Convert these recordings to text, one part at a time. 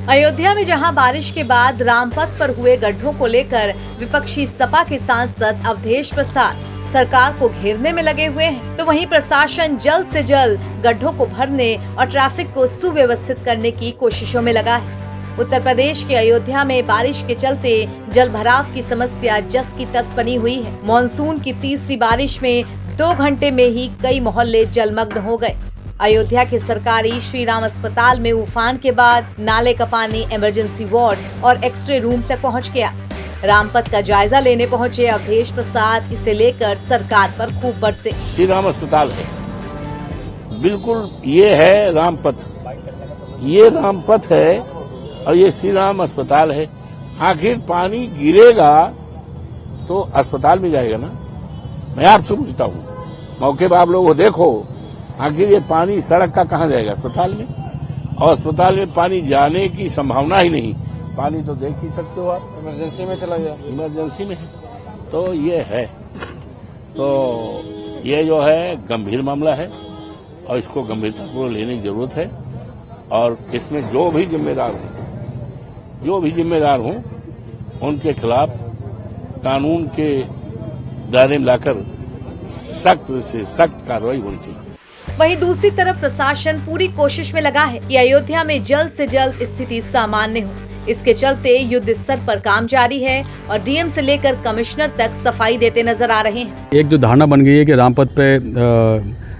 अयोध्या में जहां बारिश के बाद रामपथ पर हुए गड्ढों को लेकर विपक्षी सपा के सांसद अवधेश प्रसाद सरकार को घेरने में लगे हुए हैं, तो वहीं प्रशासन जल्द से जल्द गड्ढों को भरने और ट्रैफिक को सुव्यवस्थित करने की कोशिशों में लगा है। उत्तर प्रदेश के अयोध्या में बारिश के चलते जल भराव की समस्या जस की तस बनी हुई है। मॉनसून की तीसरी बारिश में 2 घंटे में ही कई मोहल्ले जलमग्न हो गए। अयोध्या के सरकारी श्री राम अस्पताल में उफान के बाद नाले का पानी इमरजेंसी वार्ड और एक्सरे रूम तक पहुंच गया। रामपथ का जायजा लेने पहुंचे अवधेश प्रसाद इसे लेकर सरकार पर खूब बरसे। श्री राम अस्पताल है, बिल्कुल ये है रामपथ, ये रामपथ है और ये श्री राम अस्पताल है। आखिर पानी गिरेगा तो अस्पताल में जाएगा ना। मैं आपसे पूछता हूँ, मौके पर आप लोग देखो, आखिर ये पानी सड़क का कहाँ जाएगा? अस्पताल में। और अस्पताल में पानी जाने की संभावना ही नहीं। पानी तो देख ही सकते हो आप, इमरजेंसी में चला गया, इमरजेंसी में है। तो ये है, तो ये जो है गंभीर मामला है और इसको गंभीरतापूर्वक लेने की जरूरत है। और इसमें जो भी जिम्मेदार हों उनके खिलाफ कानून के दायरे में लाकर सख्त से सख्त कार्रवाई होनी चाहिए। वहीं दूसरी तरफ प्रशासन पूरी कोशिश में लगा है कि अयोध्या में जल्द से जल्द स्थिति सामान्य हो। इसके चलते युद्ध स्तर पर काम जारी है और डीएम से लेकर कमिश्नर तक सफाई देते नजर आ रहे हैं। एक जो धारणा बन गई है कि रामपथ पे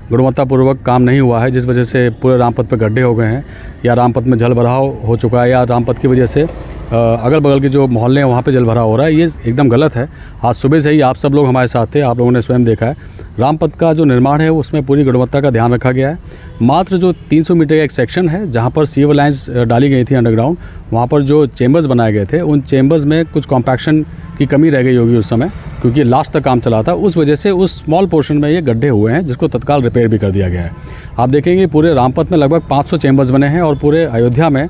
गुणवत्तापूर्वक काम नहीं हुआ है, जिस वजह से पूरे रामपथ पे गड्ढे हो गए हैं या रामपथ में जल भराव हो चुका है या रामपथ की वजह से अगल बगल के जो मोहल्ले हैं वहाँ पे जल भराव हो रहा है, ये एकदम गलत है। आज सुबह से ही आप सब लोग हमारे साथ थे, आप लोगों ने स्वयं देखा है रामपथ का जो निर्माण है उसमें पूरी गुणवत्ता का ध्यान रखा गया है। मात्र जो 300 मीटर का एक सेक्शन है जहाँ पर सीवर लाइन्स डाली गई थी अंडरग्राउंड, वहाँ पर जो चेंबर्स बनाए गए थे उन चेंबर्स में कुछ कॉम्पैक्शन की कमी रह गई होगी उस समय, क्योंकि लास्ट तक काम चला था। उस वजह से उस स्मॉल पोर्शन में ये गड्ढे हुए हैं जिसको तत्काल रिपेयर भी कर दिया गया है। आप देखेंगे पूरे रामपथ में लगभग 500 चेंबर्स बने हैं और पूरे अयोध्या में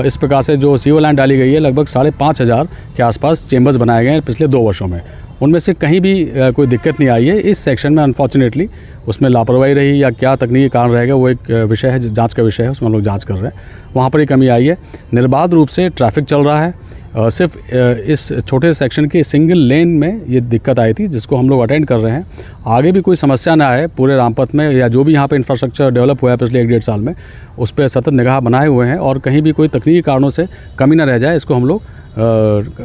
इस प्रकार से जो सीवर लाइन डाली गई है लगभग 5,500 के आसपास चेंबर्स बनाए गए हैं पिछले 2 वर्षों में। उनमें से कहीं भी कोई दिक्कत नहीं आई है। इस सेक्शन में अनफॉर्चुनेटली उसमें लापरवाही रही या क्या तकनीकी कारण रहेगा वो एक विषय है, जांच का विषय है, उसमें हम लोग जांच कर रहे हैं। वहाँ पर ही कमी आई है। निर्बाध रूप से ट्रैफिक चल रहा है। सिर्फ इस छोटे सेक्शन के सिंगल लेन में ये दिक्कत आई थी जिसको हम लोग अटेंड कर रहे हैं। आगे भी कोई समस्या ना आए पूरे रामपथ में या जो भी यहाँ पे इंफ्रास्ट्रक्चर डेवलप हुआ है पिछले 1-1.5 साल में, उस पर सतत निगाह बनाए हुए हैं और कहीं भी कोई तकनीकी कारणों से कमी ना रह जाए, इसको हम लोग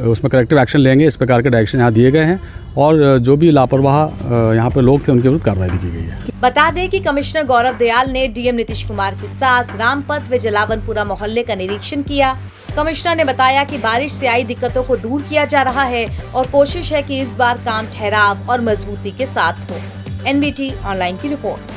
उसमें करेक्टिव एक्शन लेंगे। इस प्रकार के डायरेक्शन यहाँ दिए गए हैं और जो भी लापरवाह यहाँ पे लोग थे उनके विरुद्ध कार्रवाई की गई है। बता दें कि कमिश्नर गौरव दयाल ने डीएम नीतीश कुमार के साथ रामपथ व जलावनपुरा मोहल्ले का निरीक्षण किया। कमिश्नर ने बताया कि बारिश से आई दिक्कतों को दूर किया जा रहा है और कोशिश है कि इस बार काम ठहराव और मजबूती के साथ हो। एनबीटी ऑनलाइन की रिपोर्ट।